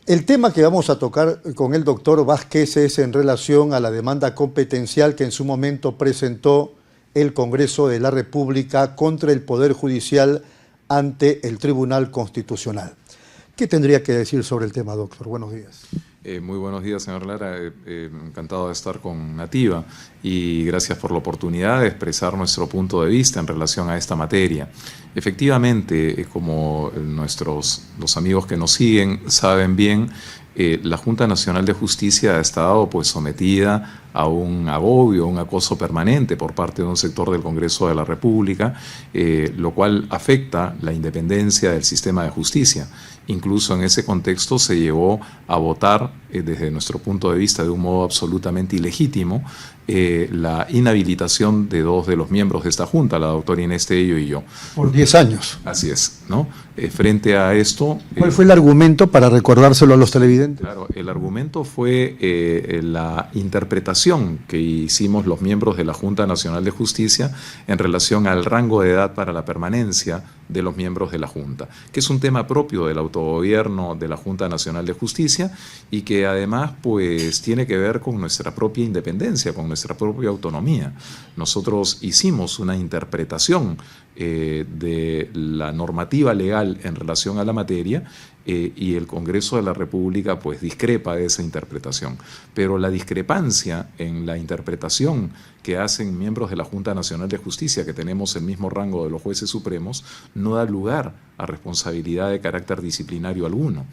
El tema que vamos a tocar con el doctor Vázquez es en relación a la demanda competencial que en su momento presentó el Congreso de la República contra el Poder Judicial ante el Tribunal Constitucional. ¿Qué tendría que decir sobre el tema, doctor? Buenos días. Muy buenos días, señor Lara. Encantado de estar con Nativa y gracias por la oportunidad de expresar nuestro punto de vista en relación a esta materia. Efectivamente, como los amigos que nos siguen saben bien, la Junta Nacional de Justicia ha estado sometida a un agobio, un acoso permanente por parte de un sector del Congreso de la República, lo cual afecta la independencia del sistema de justicia. Incluso en ese contexto se llegó a votar, desde nuestro punto de vista, de un modo absolutamente ilegítimo, la inhabilitación de dos de los miembros de esta Junta, la doctora Inés Tello y yo. Por 10 años. Así es, ¿no? Frente a esto... ¿Cuál fue el argumento para recordárselo a los televidentes? Claro, el argumento fue la interpretación que hicimos los miembros de la Junta Nacional de Justicia en relación al rango de edad para la permanencia de los miembros de la Junta, que es un tema propio del autogobierno de la Junta Nacional de Justicia y que además tiene que ver con nuestra propia independencia, con nuestra propia autonomía. Nosotros hicimos una interpretación de la normativa legal en relación a la materia y el Congreso de la República discrepa de esa interpretación. Pero la discrepancia en la interpretación que hacen miembros de la Junta Nacional de Justicia, que tenemos el mismo rango de los jueces supremos, no da lugar a responsabilidad de carácter disciplinario alguno.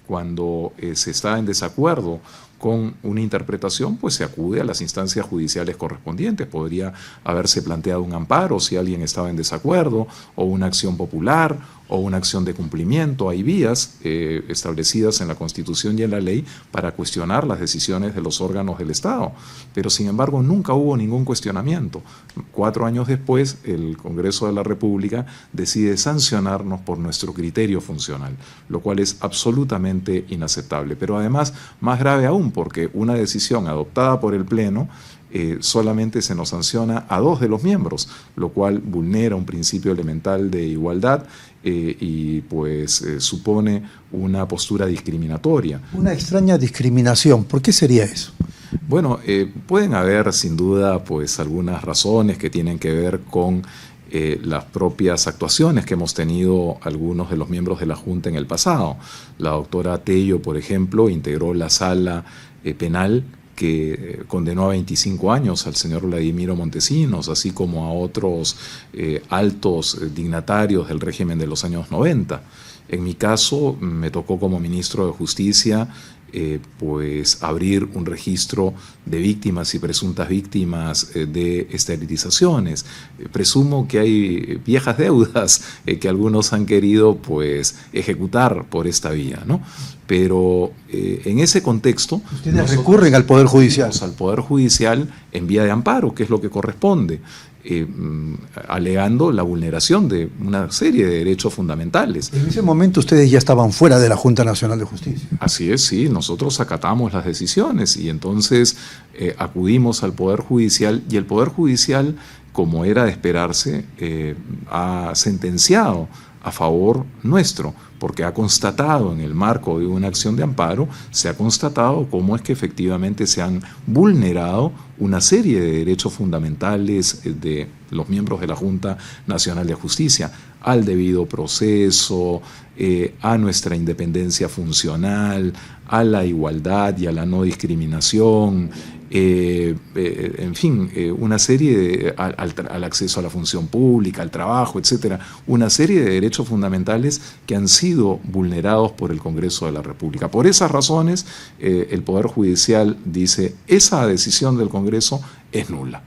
Cuando se está en desacuerdo con una interpretación, se acude a las instancias judiciales correspondientes. Podría haberse planteado un amparo si alguien estaba en desacuerdo, o una acción popular, o una acción de cumplimiento. Hay vías establecidas en la Constitución y en la ley para cuestionar las decisiones de los órganos del Estado. Pero, sin embargo, nunca hubo ningún cuestionamiento. 4 años después, el Congreso de la República decide sancionarnos por nuestro criterio funcional, lo cual es absolutamente inaceptable. Pero además, más grave aún, porque una decisión adoptada por el Pleno solamente se nos sanciona a 2 de los miembros, lo cual vulnera un principio elemental de igualdad y supone una postura discriminatoria. Una extraña discriminación. ¿Por qué sería eso? Bueno, pueden haber sin duda algunas razones que tienen que ver con las propias actuaciones que hemos tenido algunos de los miembros de la Junta en el pasado. La doctora Tello, por ejemplo, integró la sala penal que condenó a 25 años al señor Vladimiro Montesinos, así como a otros altos dignatarios del régimen de los años 90. En mi caso, me tocó como ministro de Justicia abrir un registro de víctimas y presuntas víctimas de esterilizaciones. Presumo que hay viejas deudas que algunos han querido ejecutar por esta vía, ¿no? Pero en ese contexto... Ustedes recurren al Poder Judicial. Al Poder Judicial en vía de amparo, que es lo que corresponde, alegando la vulneración de una serie de derechos fundamentales. En ese momento ustedes ya estaban fuera de la Junta Nacional de Justicia. Así es, sí, nosotros acatamos las decisiones y entonces acudimos al Poder Judicial y el Poder Judicial, como era de esperarse, ha sentenciado a favor nuestro, porque ha constatado en el marco de una acción de amparo, se ha constatado cómo es que efectivamente se han vulnerado una serie de derechos fundamentales de los miembros de la Junta Nacional de Justicia, al debido proceso, a nuestra independencia funcional, a la igualdad y a la no discriminación, en fin, una serie al acceso a la función pública, al trabajo, etcétera, una serie de derechos fundamentales que han sido vulnerados por el Congreso de la República. Por esas razones, el Poder Judicial dice, esa decisión del Congreso es nula.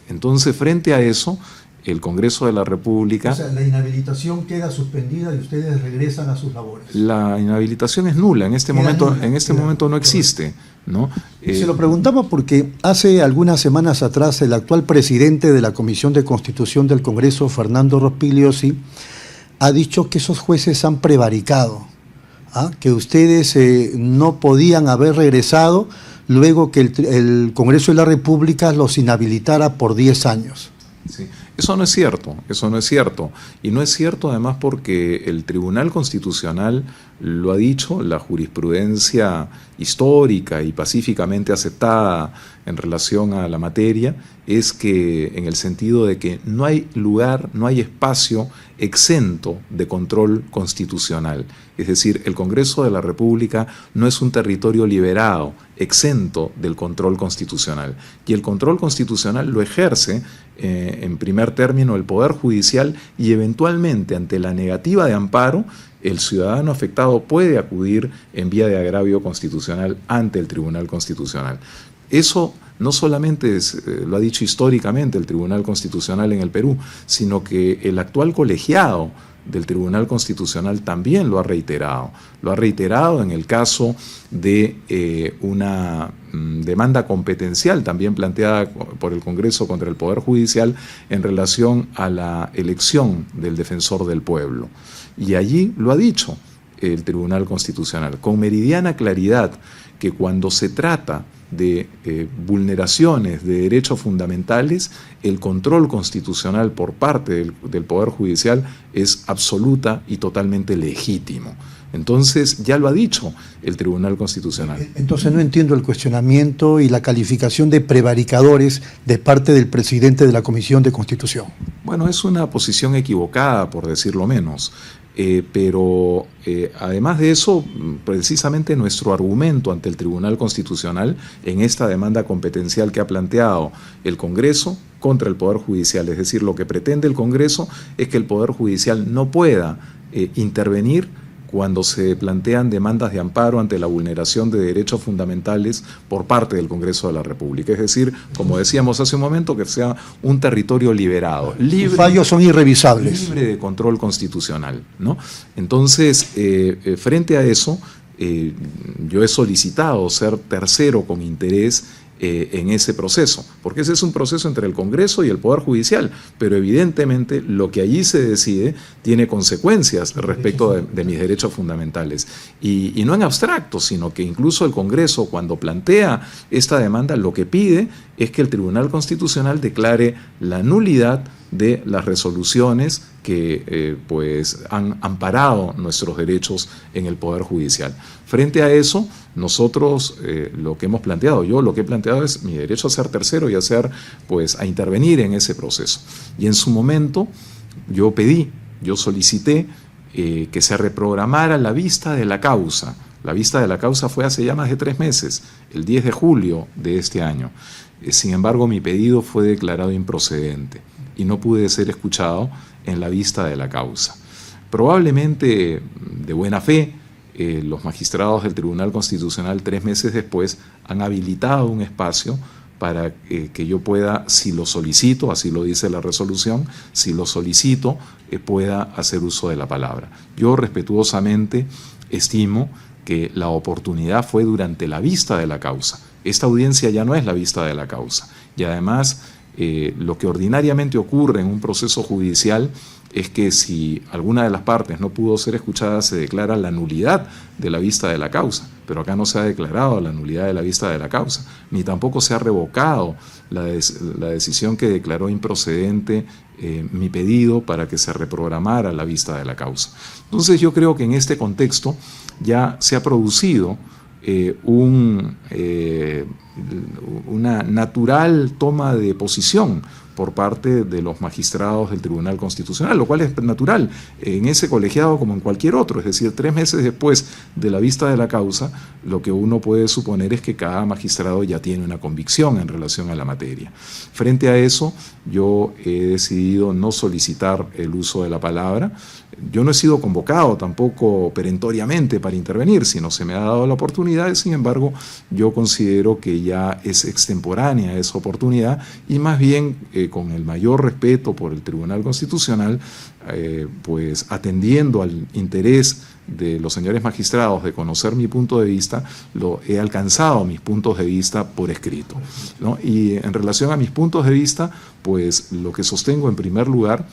Entonces, frente a eso, el Congreso de la República... O sea, la inhabilitación queda suspendida y ustedes regresan a sus labores. La inhabilitación es nula, en este momento no existe, ¿no? Se lo preguntamos porque hace algunas semanas atrás el actual presidente de la Comisión de Constitución del Congreso, Fernando Rospigliosi, ha dicho que esos jueces han prevaricado, que ustedes no podían haber regresado luego que el Congreso de la República los inhabilitara por 10 años. Sí. Eso no es cierto, eso no es cierto. Y no es cierto además porque el Tribunal Constitucional lo ha dicho, la jurisprudencia histórica y pacíficamente aceptada en relación a la materia, es que en el sentido de que no hay lugar, no hay espacio exento de control constitucional. Es decir, el Congreso de la República no es un territorio liberado, exento del control constitucional. Y el control constitucional lo ejerce, en primer término, el Poder Judicial y eventualmente, ante la negativa de amparo, el ciudadano afectado puede acudir en vía de agravio constitucional ante el Tribunal Constitucional. Eso no solamente lo ha dicho históricamente el Tribunal Constitucional en el Perú, sino que el actual colegiado del Tribunal Constitucional también lo ha reiterado. Lo ha reiterado en el caso de una demanda competencial también planteada por el Congreso contra el Poder Judicial en relación a la elección del defensor del pueblo. Y allí lo ha dicho el Tribunal Constitucional, con meridiana claridad, que cuando se trata de vulneraciones de derechos fundamentales, el control constitucional por parte del Poder Judicial es absoluta y totalmente legítimo. Entonces, ya lo ha dicho el Tribunal Constitucional. Entonces no entiendo el cuestionamiento y la calificación de prevaricadores de parte del presidente de la Comisión de Constitución. Bueno, es una posición equivocada, por decirlo menos. Pero además de eso, precisamente nuestro argumento ante el Tribunal Constitucional en esta demanda competencial que ha planteado el Congreso contra el Poder Judicial, es decir, lo que pretende el Congreso es que el Poder Judicial no pueda intervenir cuando se plantean demandas de amparo ante la vulneración de derechos fundamentales por parte del Congreso de la República. Es decir, como decíamos hace un momento, que sea un territorio liberado. Los fallos son irrevisables. Libre de control constitucional, ¿no? Entonces, frente a eso, yo he solicitado ser tercero con interés en ese proceso, porque ese es un proceso entre el Congreso y el Poder Judicial, pero evidentemente lo que allí se decide tiene consecuencias respecto de mis derechos fundamentales, y no en abstracto, sino que incluso el Congreso, cuando plantea esta demanda, lo que pide es que el Tribunal Constitucional declare la nulidad de las resoluciones que pues han amparado nuestros derechos en el Poder Judicial. Frente a eso, nosotros lo que hemos planteado, yo lo que he planteado es mi derecho a ser tercero y a intervenir en ese proceso. Y en su momento yo solicité que se reprogramara la vista de la causa. La vista de la causa fue hace ya más de 3 meses, el 10 de julio de este año. Sin embargo, mi pedido fue declarado improcedente y no pude ser escuchado en la vista de la causa. Probablemente de buena fe, los magistrados del Tribunal Constitucional 3 meses después han habilitado un espacio para que yo pueda, si lo solicito, así lo dice la resolución, si lo solicito, pueda hacer uso de la palabra. Yo respetuosamente estimo que la oportunidad fue durante la vista de la causa. Esta audiencia ya no es la vista de la causa. Y además, lo que ordinariamente ocurre en un proceso judicial es que si alguna de las partes no pudo ser escuchada, se declara la nulidad de la vista de la causa. Pero acá no se ha declarado la nulidad de la vista de la causa, ni tampoco se ha revocado la decisión que declaró improcedente mi pedido para que se reprogramara la vista de la causa. Entonces yo creo que en este contexto ya se ha producido una natural toma de posición por parte de los magistrados del Tribunal Constitucional, lo cual es natural en ese colegiado como en cualquier otro. Es decir, 3 meses después de la vista de la causa, lo que uno puede suponer es que cada magistrado ya tiene una convicción en relación a la materia. Frente a eso, yo he decidido no solicitar el uso de la palabra. Yo no he sido convocado tampoco perentoriamente para intervenir, sino se me ha dado la oportunidad. Sin embargo, yo considero que ya es extemporánea esa oportunidad y más bien con el mayor respeto por el Tribunal Constitucional, pues atendiendo al interés de los señores magistrados de conocer mi punto de vista, he alcanzado mis puntos de vista por escrito, ¿no? Y en relación a mis puntos de vista, pues lo que sostengo en primer lugar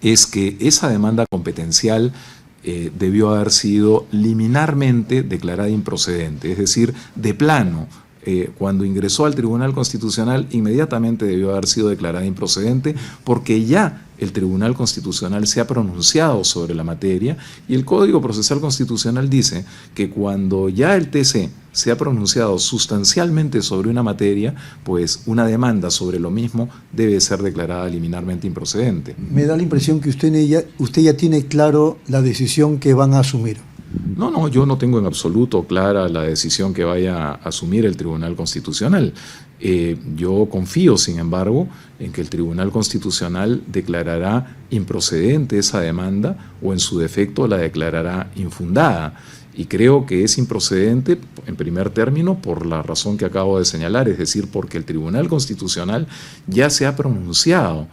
es que esa demanda competencial debió haber sido liminarmente declarada improcedente, es decir, de plano cuando ingresó al Tribunal Constitucional, inmediatamente debió haber sido declarada improcedente, porque ya el Tribunal Constitucional se ha pronunciado sobre la materia y el Código Procesal Constitucional dice que cuando ya el TC se ha pronunciado sustancialmente sobre una materia, pues una demanda sobre lo mismo debe ser declarada liminarmente improcedente. Me da la impresión que usted ya tiene claro la decisión que van a asumir. No, yo no tengo en absoluto clara la decisión que vaya a asumir el Tribunal Constitucional. Yo confío, sin embargo, en que el Tribunal Constitucional declarará improcedente esa demanda o en su defecto la declarará infundada. Y creo que es improcedente, en primer término, por la razón que acabo de señalar, es decir, porque el Tribunal Constitucional ya se ha pronunciado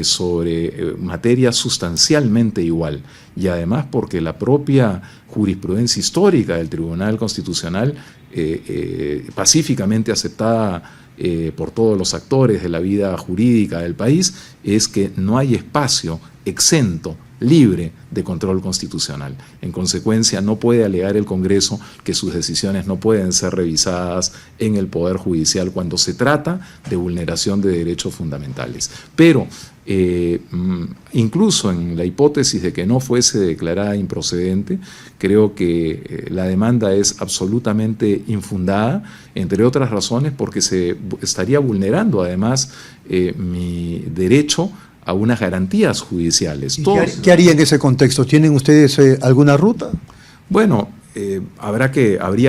sobre materia sustancialmente igual, y además porque la propia jurisprudencia histórica del Tribunal Constitucional, pacíficamente aceptada por todos los actores de la vida jurídica del país, es que no hay espacio exento, libre de control constitucional. En consecuencia, no puede alegar el Congreso que sus decisiones no pueden ser revisadas en el Poder Judicial cuando se trata de vulneración de derechos fundamentales. Pero incluso en la hipótesis de que no fuese declarada improcedente, creo que la demanda es absolutamente infundada, entre otras razones porque se estaría vulnerando además mi derecho a unas garantías judiciales. ¿Qué haría en ese contexto? ¿Tienen ustedes alguna ruta? Bueno, habría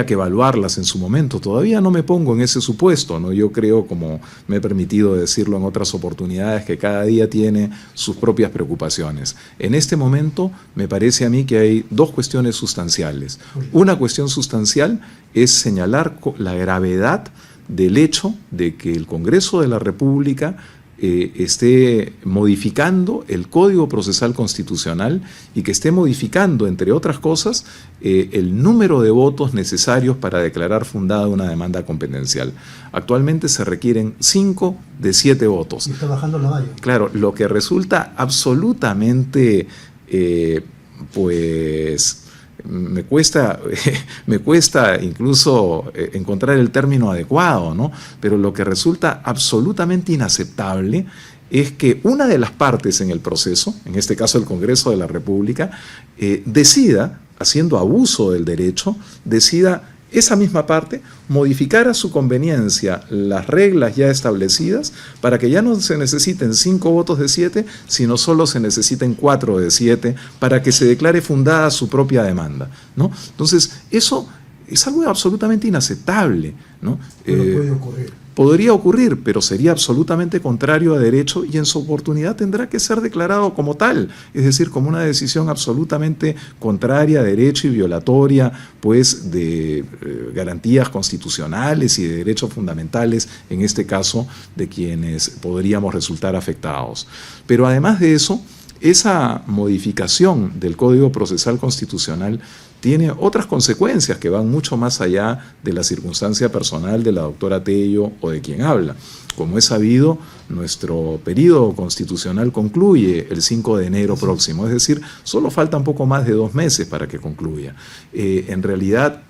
que evaluarlas en su momento. Todavía no me pongo en ese supuesto, ¿no? Yo creo, como me he permitido decirlo en otras oportunidades, que cada día tiene sus propias preocupaciones. En este momento me parece a mí que hay dos cuestiones sustanciales. Una cuestión sustancial es señalar la gravedad del hecho de que el Congreso de la República esté modificando el Código Procesal Constitucional y que esté modificando, entre otras cosas, el número de votos necesarios para declarar fundada una demanda competencial. Actualmente se requieren 5 de 7 votos. Y está bajando la valla. Claro, lo que resulta absolutamente, me cuesta incluso encontrar el término adecuado, ¿no? Pero lo que resulta absolutamente inaceptable es que una de las partes en el proceso, en este caso el Congreso de la República, decida, haciendo abuso del derecho, decida esa misma parte modificar a su conveniencia las reglas ya establecidas para que ya no se necesiten 5 votos de 7, sino solo se necesiten 4 de 7 para que se declare fundada su propia demanda, ¿no? Entonces, eso es algo absolutamente inaceptable, ¿no? Pero puede ocurrir. Podría ocurrir, pero sería absolutamente contrario a derecho y en su oportunidad tendrá que ser declarado como tal, es decir, como una decisión absolutamente contraria a derecho y violatoria, pues, de garantías constitucionales y de derechos fundamentales, en este caso, de quienes podríamos resultar afectados. Pero además de eso, esa modificación del Código Procesal Constitucional tiene otras consecuencias que van mucho más allá de la circunstancia personal de la doctora Tello o de quien habla. Como es sabido, nuestro periodo constitucional concluye el 5 de enero próximo, es decir, solo falta un poco más de 2 meses para que concluya. En realidad,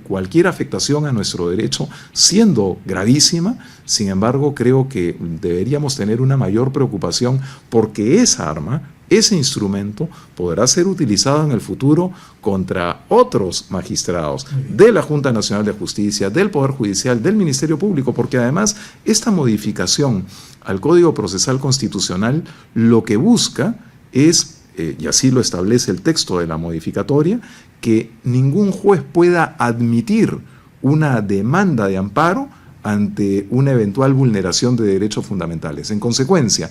cualquier afectación a nuestro derecho, siendo gravísima, sin embargo, creo que deberíamos tener una mayor preocupación porque esa arma, ese instrumento podrá ser utilizado en el futuro contra otros magistrados de la Junta Nacional de Justicia, del Poder Judicial, del Ministerio Público, porque además esta modificación al Código Procesal Constitucional lo que busca es, y así lo establece el texto de la modificatoria, que ningún juez pueda admitir una demanda de amparo ante una eventual vulneración de derechos fundamentales. En consecuencia,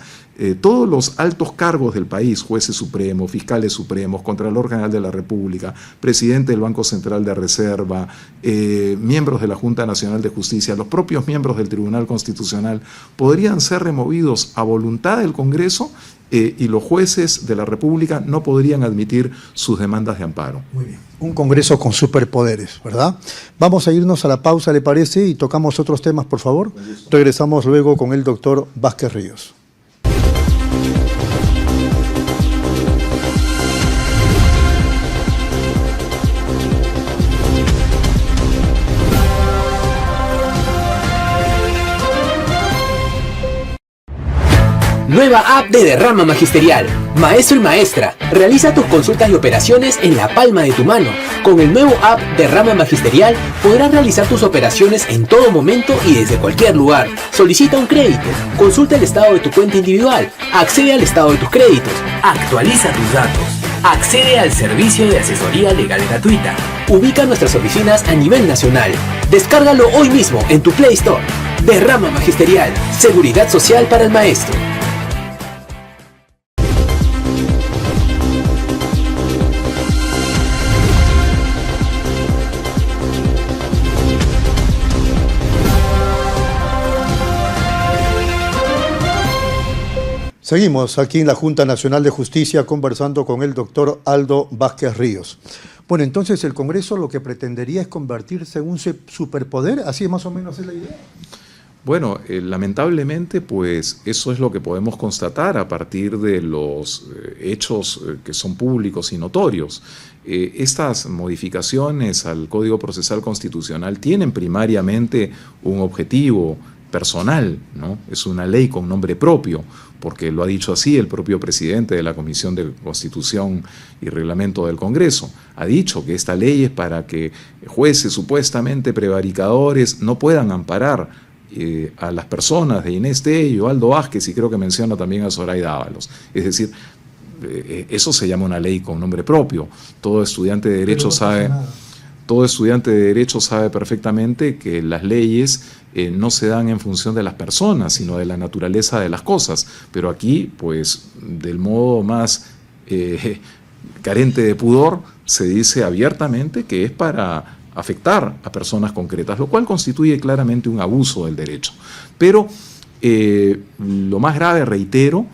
todos los altos cargos del país, jueces supremos, fiscales supremos, Contralor General de la República, presidente del Banco Central de Reserva, miembros de la Junta Nacional de Justicia, los propios miembros del Tribunal Constitucional, podrían ser removidos a voluntad del Congreso y los jueces de la República no podrían admitir sus demandas de amparo. Muy bien. Un Congreso con superpoderes, ¿verdad? Vamos a irnos a la pausa, ¿le parece? Y tocamos otros temas, por favor. Regresamos luego con el doctor Vázquez Ríos. Nueva app de Derrama Magisterial. Maestro y maestra, realiza tus consultas y operaciones en la palma de tu mano. Con el nuevo app Derrama Magisterial podrás realizar tus operaciones en todo momento y desde cualquier lugar. Solicita un crédito, consulta el estado de tu cuenta individual, accede al estado de tus créditos, actualiza tus datos, accede al servicio de asesoría legal gratuita. Ubica nuestras oficinas a nivel nacional. Descárgalo hoy mismo en tu Play Store. Derrama Magisterial, seguridad social para el maestro. Seguimos aquí en la Junta Nacional de Justicia conversando con el doctor Aldo Vázquez Ríos. Bueno, entonces el Congreso lo que pretendería es convertirse en un superpoder, así más o menos es la idea. Bueno, lamentablemente, pues eso es lo que podemos constatar a partir de los hechos que son públicos y notorios. Estas modificaciones al Código Procesal Constitucional tienen primariamente un objetivo personal, ¿no? Es una ley con nombre propio, porque lo ha dicho así el propio presidente de la Comisión de Constitución y Reglamento del Congreso. Ha dicho que esta ley es para que jueces supuestamente prevaricadores no puedan amparar a las personas de Inés Tello, Aldo Vázquez, y creo que menciona también a Zoraida Ábalos. Es decir, eso se llama una ley con nombre propio. Todo estudiante de Derecho sabe perfectamente que las leyes no se dan en función de las personas, sino de la naturaleza de las cosas. Pero aquí, pues, del modo más carente de pudor, se dice abiertamente que es para afectar a personas concretas, lo cual constituye claramente un abuso del derecho. Pero lo más grave, reitero,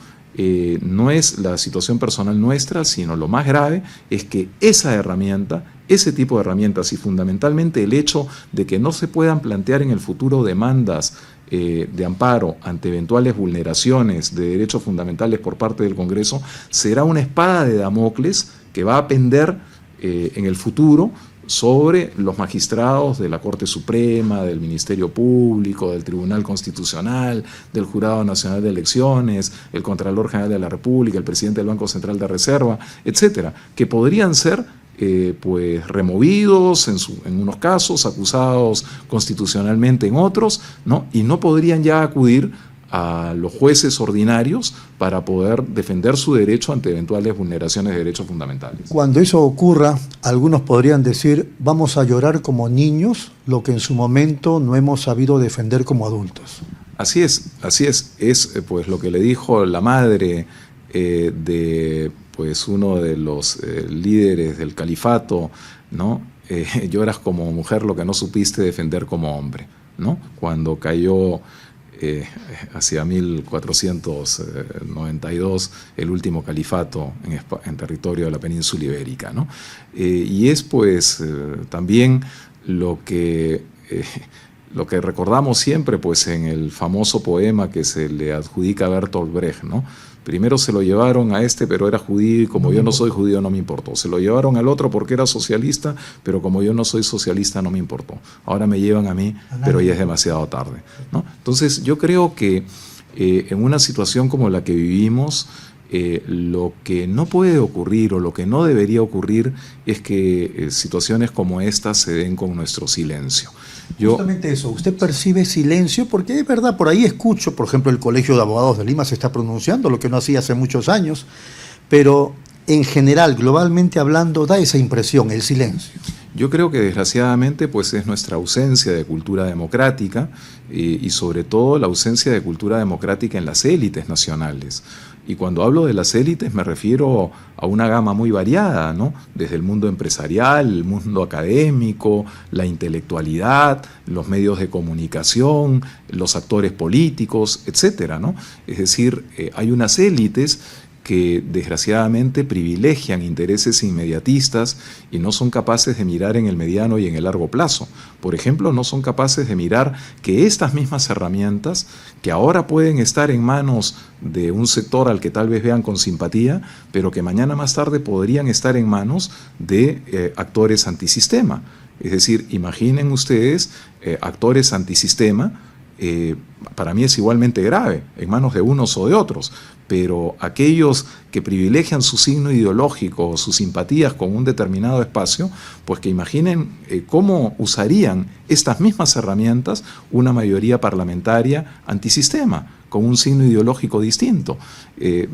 no es la situación personal nuestra, sino lo más grave es que esa herramienta, ese tipo de herramientas y fundamentalmente el hecho de que no se puedan plantear en el futuro demandas de amparo ante eventuales vulneraciones de derechos fundamentales por parte del Congreso, será una espada de Damocles que va a pender en el futuro sobre los magistrados de la Corte Suprema, del Ministerio Público, del Tribunal Constitucional, del Jurado Nacional de Elecciones, el Contralor General de la República, el presidente del Banco Central de Reserva, etcétera, que podrían ser pues removidos en unos casos, acusados constitucionalmente en otros, ¿no? Y no podrían ya acudir a los jueces ordinarios para poder defender su derecho ante eventuales vulneraciones de derechos fundamentales. Cuando eso ocurra, algunos podrían decir, vamos a llorar como niños lo que en su momento no hemos sabido defender como adultos. Así es, pues lo que le dijo la madre de pues uno de los líderes del califato, ¿no? Lloras como mujer lo que no supiste defender como hombre, ¿no? Cuando cayó hacia 1492 el último califato en territorio de la península ibérica, ¿no? Y es pues también lo que recordamos siempre pues en el famoso poema que se le adjudica a Bertolt Brecht, ¿no? Primero se lo llevaron a este, pero era judío, y como yo no soy judío no me importó. Se lo llevaron al otro porque era socialista, pero como yo no soy socialista no me importó. Ahora me llevan a mí, pero ya es demasiado tarde, ¿no? Entonces yo creo que en una situación como la que vivimos, lo que no puede ocurrir o lo que no debería ocurrir es que situaciones como esta se den con nuestro silencio. Justamente eso, usted percibe silencio porque es verdad, por ahí escucho, por ejemplo, el Colegio de Abogados de Lima se está pronunciando, lo que no hacía hace muchos años, pero en general, globalmente hablando, da esa impresión, el silencio. Yo creo que desgraciadamente pues es nuestra ausencia de cultura democrática y sobre todo la ausencia de cultura democrática en las élites nacionales. Y cuando hablo de las élites me refiero a una gama muy variada, ¿no? Desde el mundo empresarial, el mundo académico, la intelectualidad, los medios de comunicación, los actores políticos, etcétera, ¿no? Es decir, hay unas élites que desgraciadamente privilegian intereses inmediatistas y no son capaces de mirar en el mediano y en el largo plazo. Por ejemplo, no son capaces de mirar que estas mismas herramientas, que ahora pueden estar en manos de un sector al que tal vez vean con simpatía, pero que mañana más tarde podrían estar en manos de actores antisistema. Es decir, imaginen ustedes actores antisistema para mí es igualmente grave, en manos de unos o de otros. Pero aquellos que privilegian su signo ideológico o sus simpatías con un determinado espacio, pues que imaginen cómo usarían estas mismas herramientas una mayoría parlamentaria antisistema, con un signo ideológico distinto.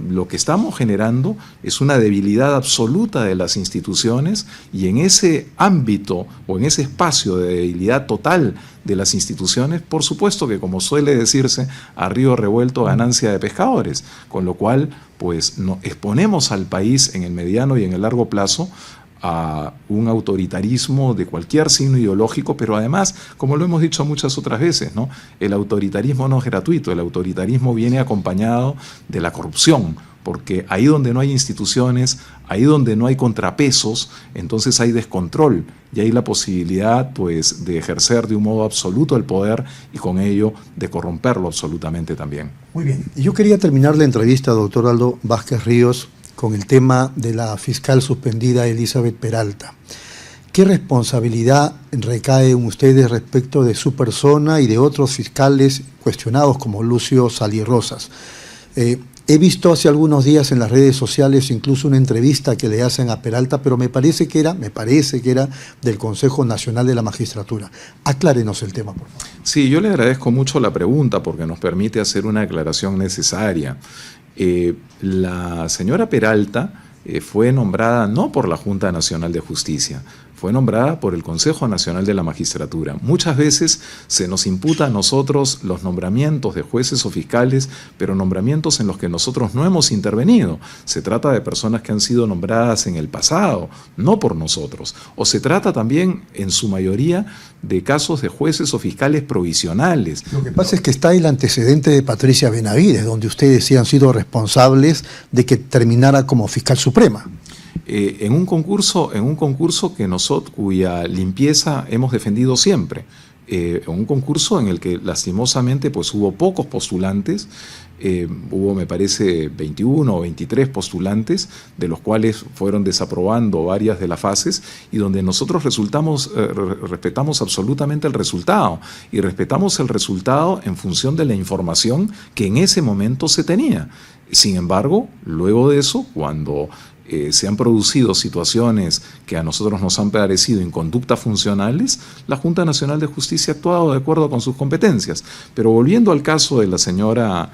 Lo que estamos generando es una debilidad absoluta de las instituciones, y en ese ámbito o en ese espacio de debilidad total de las instituciones, por supuesto que, como suele decirse, a río revuelto ganancia de pescadores, con lo cual pues exponemos al país en el mediano y en el largo plazo a un autoritarismo de cualquier signo ideológico, pero además, como lo hemos dicho muchas otras veces, ¿no? El autoritarismo no es gratuito, el autoritarismo viene acompañado de la corrupción, porque ahí donde no hay instituciones, ahí donde no hay contrapesos, entonces hay descontrol y hay la posibilidad pues, de ejercer de un modo absoluto el poder y con ello de corromperlo absolutamente también. Muy bien. Yo quería terminar la entrevista, doctor Aldo Vázquez Ríos, con el tema de la fiscal suspendida Elizabeth Peralta. ¿Qué responsabilidad recae en ustedes respecto de su persona y de otros fiscales cuestionados como Lucio Salirrosas? He visto hace algunos días en las redes sociales incluso una entrevista que le hacen a Peralta, pero me parece que era del Consejo Nacional de la Magistratura. Aclárenos el tema, por favor. Sí, yo le agradezco mucho la pregunta porque nos permite hacer una aclaración necesaria. La señora Peralta fue nombrada no por la Junta Nacional de Justicia, fue nombrada por el Consejo Nacional de la Magistratura. Muchas veces se nos imputa a nosotros los nombramientos de jueces o fiscales, pero nombramientos en los que nosotros no hemos intervenido. Se trata de personas que han sido nombradas en el pasado, no por nosotros. O se trata también, en su mayoría, de casos de jueces o fiscales provisionales. Lo que pasa es que está el antecedente de Patricia Benavides, donde ustedes sí han sido responsables de que terminara como fiscal suprema. En un concurso cuya limpieza hemos defendido siempre. Un concurso en el que lastimosamente pues hubo pocos postulantes, hubo me parece 21 o 23 postulantes, de los cuales fueron desaprobando varias de las fases, y donde nosotros respetamos absolutamente el resultado, y respetamos el resultado en función de la información que en ese momento se tenía. Sin embargo, luego de eso, cuando se han producido situaciones que a nosotros nos han parecido inconductas funcionales, la Junta Nacional de Justicia ha actuado de acuerdo con sus competencias. Pero volviendo al caso de la señora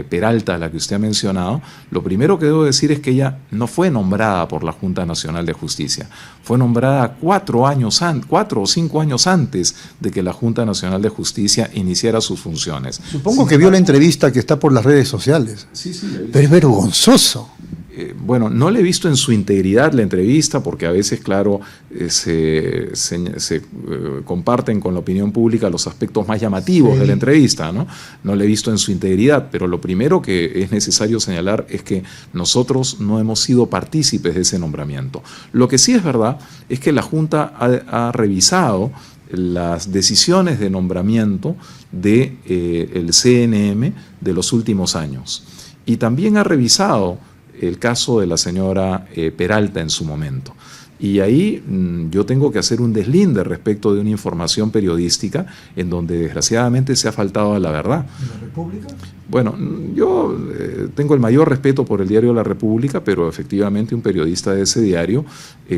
Peralta, a la que usted ha mencionado, lo primero que debo decir es que ella no fue nombrada por la Junta Nacional de Justicia. Fue nombrada 4 o 5 años antes de que la Junta Nacional de Justicia iniciara sus funciones. Supongo que vio la entrevista que está por las redes sociales. Sí, pero es vergonzoso. Bueno, no le he visto en su integridad la entrevista, porque a veces, claro, se comparten con la opinión pública los aspectos más llamativos de la entrevista, ¿no? No le he visto en su integridad, pero lo primero que es necesario señalar es que nosotros no hemos sido partícipes de ese nombramiento. Lo que sí es verdad es que la Junta ha revisado las decisiones de nombramiento del CNM de los últimos años, y también ha revisado el caso de la señora Peralta en su momento. Y ahí yo tengo que hacer un deslinde respecto de una información periodística en donde desgraciadamente se ha faltado a la verdad. ¿En la República? Bueno, yo tengo el mayor respeto por el diario La República, pero efectivamente un periodista de ese diario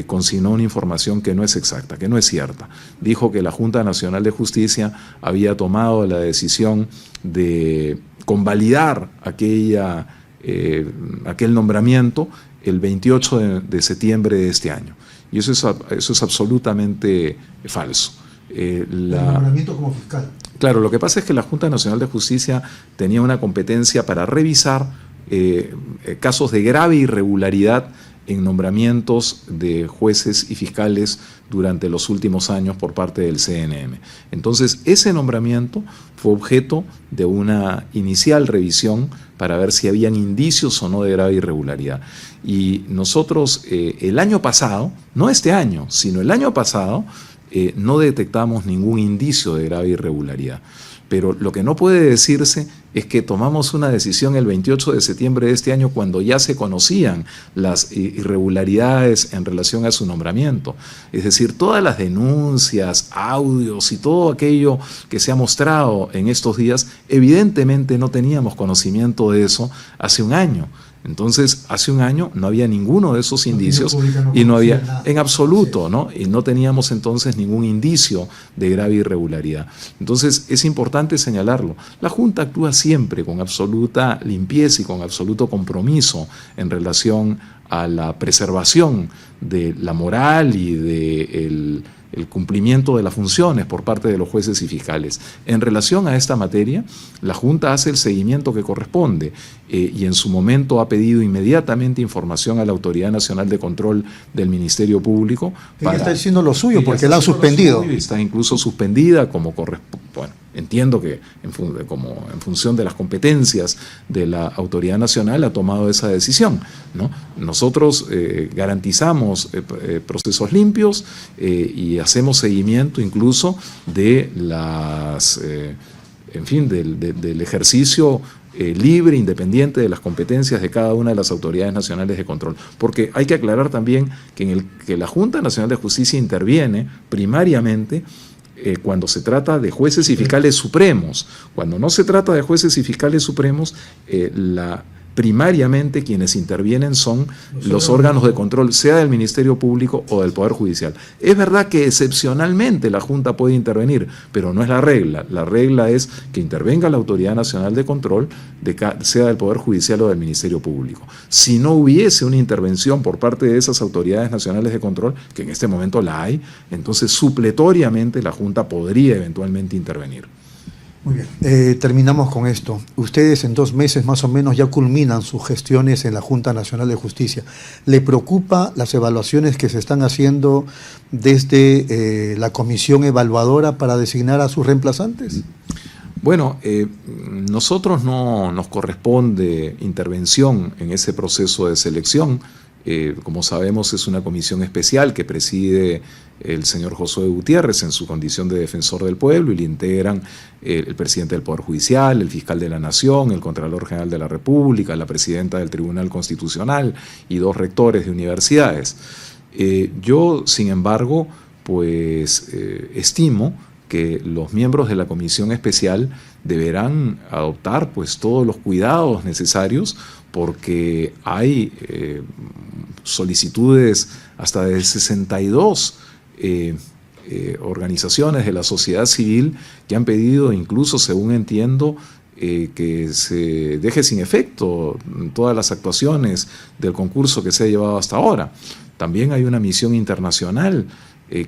consignó una información que no es exacta, que no es cierta. Dijo que la Junta Nacional de Justicia había tomado la decisión de convalidar aquel nombramiento el 28 de septiembre de este año. Y eso es absolutamente falso. El nombramiento como fiscal. Claro, lo que pasa es que la Junta Nacional de Justicia tenía una competencia para revisar casos de grave irregularidad en nombramientos de jueces y fiscales durante los últimos años por parte del CNM. Entonces, ese nombramiento fue objeto de una inicial revisión para ver si habían indicios o no de grave irregularidad. Y nosotros el año pasado, no este año, sino el año pasado, no detectamos ningún indicio de grave irregularidad. Pero lo que no puede decirse es que tomamos una decisión el 28 de septiembre de este año cuando ya se conocían las irregularidades en relación a su nombramiento. Es decir, todas las denuncias, audios y todo aquello que se ha mostrado en estos días, evidentemente no teníamos conocimiento de eso hace un año. Entonces, hace un año no había ninguno de esos indicios y no había, nada. En absoluto, ¿no? Y no teníamos entonces ningún indicio de grave irregularidad. Entonces, es importante señalarlo. La Junta actúa siempre con absoluta limpieza y con absoluto compromiso en relación a la preservación de la moral y de el cumplimiento de las funciones por parte de los jueces y fiscales. En relación a esta materia, la Junta hace el seguimiento que corresponde y en su momento ha pedido inmediatamente información a la Autoridad Nacional de Control del Ministerio Público. Ella está diciendo lo suyo porque la han suspendido. Está incluso suspendida como corresponde. Bueno, entiendo que en función de las competencias de la Autoridad Nacional ha tomado esa decisión, ¿no? Nosotros garantizamos procesos limpios y hacemos seguimiento incluso de las, del ejercicio libre, independiente de las competencias de cada una de las autoridades nacionales de control. Porque hay que aclarar también que la Junta Nacional de Justicia interviene primariamente cuando se trata de jueces y fiscales supremos. Cuando no se trata de jueces y fiscales supremos, primariamente quienes intervienen son los órganos de control, sea del Ministerio Público o del Poder Judicial. Es verdad que excepcionalmente la Junta puede intervenir, pero no es la regla. La regla es que intervenga la Autoridad Nacional de Control, sea del Poder Judicial o del Ministerio Público. Si no hubiese una intervención por parte de esas autoridades nacionales de control, que en este momento la hay, entonces supletoriamente la Junta podría eventualmente intervenir. Muy bien, terminamos con esto. Ustedes en 2 meses más o menos ya culminan sus gestiones en la Junta Nacional de Justicia. ¿Le preocupa las evaluaciones que se están haciendo desde la comisión evaluadora para designar a sus reemplazantes? Bueno, nosotros no nos corresponde intervención en ese proceso de selección. Como sabemos, es una comisión especial que preside el señor Josué Gutiérrez en su condición de defensor del pueblo y le integran el presidente del Poder Judicial, el fiscal de la Nación, el Contralor General de la República, la presidenta del Tribunal Constitucional y 2 rectores de universidades. Yo, sin embargo, estimo que los miembros de la comisión especial deberán adoptar todos los cuidados necesarios porque hay solicitudes hasta de 62 organizaciones de la sociedad civil que han pedido, incluso según entiendo, que se deje sin efecto todas las actuaciones del concurso que se ha llevado hasta ahora. También hay una misión internacional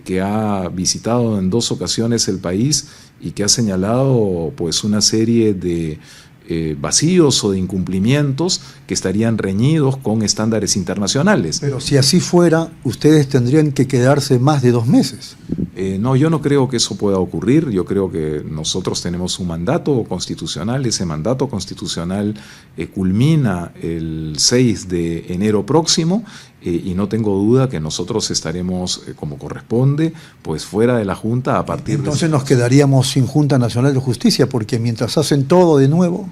que ha visitado en 2 ocasiones el país y que ha señalado una serie de vacíos o de incumplimientos que estarían reñidos con estándares internacionales. Pero si así fuera, ustedes tendrían que quedarse más de 2 meses. No, yo no creo que eso pueda ocurrir. Yo creo que nosotros tenemos un mandato constitucional. Ese mandato constitucional culmina el 6 de enero próximo y no tengo duda que nosotros estaremos, como corresponde, fuera de la Junta a partir de... Entonces nos quedaríamos sin Junta Nacional de Justicia, porque mientras hacen todo de nuevo...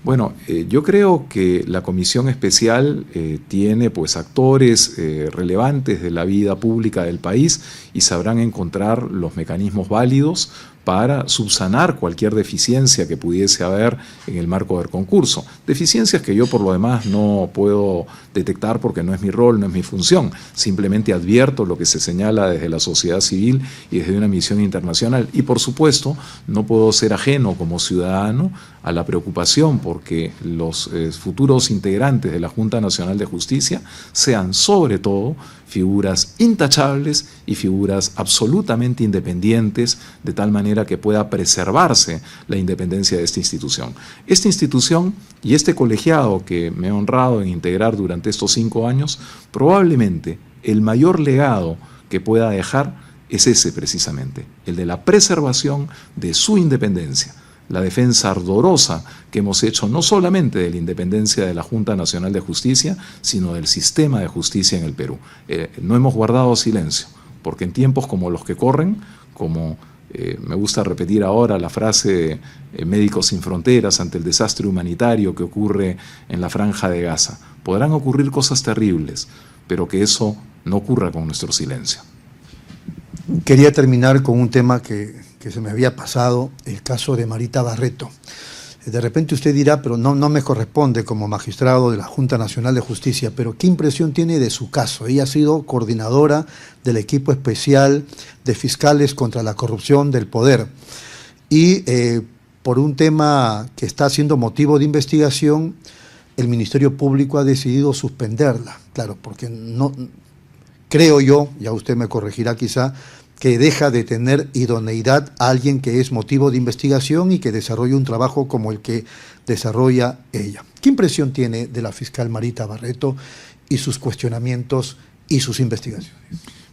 Bueno, yo creo que la comisión especial tiene actores relevantes de la vida pública del país y sabrán encontrar los mecanismos válidos para subsanar cualquier deficiencia que pudiese haber en el marco del concurso. Deficiencias que yo por lo demás no puedo detectar porque no es mi rol, no es mi función. Simplemente advierto lo que se señala desde la sociedad civil y desde una misión internacional. Y por supuesto no puedo ser ajeno como ciudadano a la preocupación porque los futuros integrantes de la Junta Nacional de Justicia sean sobre todo figuras intachables y figuras absolutamente independientes, de tal manera que pueda preservarse la independencia de esta institución. Esta institución y este colegiado que me he honrado en integrar durante estos 5 años, probablemente el mayor legado que pueda dejar es ese precisamente, el de la preservación de su independencia. La defensa ardorosa que hemos hecho no solamente de la independencia de la Junta Nacional de Justicia, sino del sistema de justicia en el Perú. No hemos guardado silencio. porque en tiempos como los que corren, como me gusta repetir ahora la frase Médicos Sin Fronteras ante el desastre humanitario que ocurre en la Franja de Gaza, podrán ocurrir cosas terribles, pero que eso no ocurra con nuestro silencio. Quería terminar con un tema que se me había pasado, el caso de Marita Barreto. De repente usted dirá, pero no me corresponde como magistrado de la Junta Nacional de Justicia, pero ¿qué impresión tiene de su caso? Ella ha sido coordinadora del equipo especial de fiscales contra la corrupción del poder y por un tema que está siendo motivo de investigación, el Ministerio Público ha decidido suspenderla. Claro, porque no creo yo, ya usted me corregirá quizá, que deja de tener idoneidad a alguien que es motivo de investigación y que desarrolla un trabajo como el que desarrolla ella. ¿Qué impresión tiene de la fiscal Marita Barreto y sus cuestionamientos y sus investigaciones?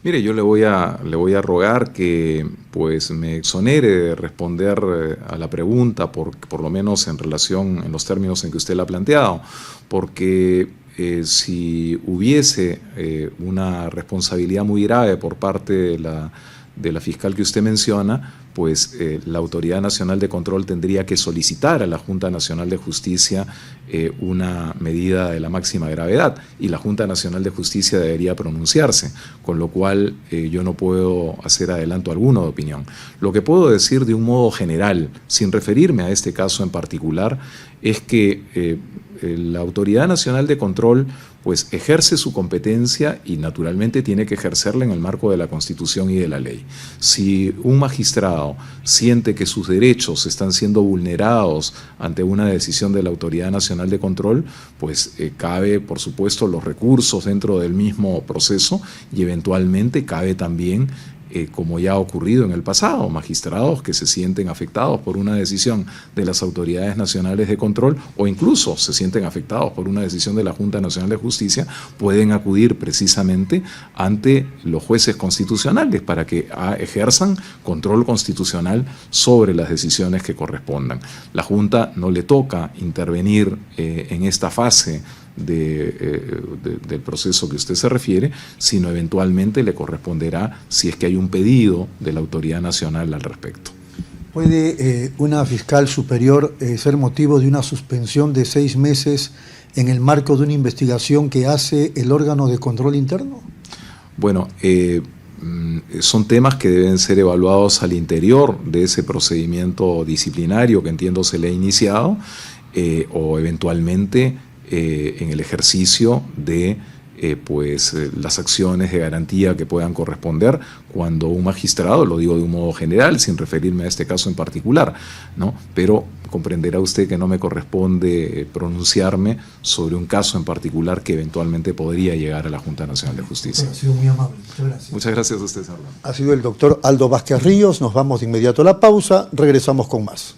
Mire, yo le voy a rogar que pues me exonere de responder a la pregunta, por lo menos en relación en los términos en que usted la ha planteado, porque si hubiese una responsabilidad muy grave por parte de la fiscal que usted menciona, pues la Autoridad Nacional de Control tendría que solicitar a la Junta Nacional de Justicia una medida de la máxima gravedad y la Junta Nacional de Justicia debería pronunciarse, con lo cual yo no puedo hacer adelanto alguno de opinión. Lo que puedo decir de un modo general, sin referirme a este caso en particular, es que la Autoridad Nacional de Control pues ejerce su competencia y naturalmente tiene que ejercerla en el marco de la Constitución y de la ley. Si un magistrado siente que sus derechos están siendo vulnerados ante una decisión de la Autoridad Nacional de Control, pues cabe, por supuesto, los recursos dentro del mismo proceso y eventualmente cabe también como ya ha ocurrido en el pasado, magistrados que se sienten afectados por una decisión de las autoridades nacionales de control o incluso se sienten afectados por una decisión de la Junta Nacional de Justicia, pueden acudir precisamente ante los jueces constitucionales para que ejerzan control constitucional sobre las decisiones que correspondan. La Junta no le toca intervenir en esta fase del proceso que usted se refiere, sino eventualmente le corresponderá si es que hay un pedido de la autoridad nacional al respecto. ¿Puede una fiscal superior ser motivo de una suspensión de 6 meses en el marco de una investigación que hace el órgano de control interno? Bueno, son temas que deben ser evaluados al interior de ese procedimiento disciplinario que entiendo se le ha iniciado o eventualmente en el ejercicio de las acciones de garantía que puedan corresponder cuando un magistrado, lo digo de un modo general, sin referirme a este caso en particular, ¿no? Pero comprenderá usted que no me corresponde pronunciarme sobre un caso en particular que eventualmente podría llegar a la Junta Nacional de Justicia. Ha sido muy amable, muchas gracias. Muchas gracias a usted, señor. Ha sido el doctor Aldo Vázquez Ríos. Nos vamos de inmediato a la pausa, regresamos con más.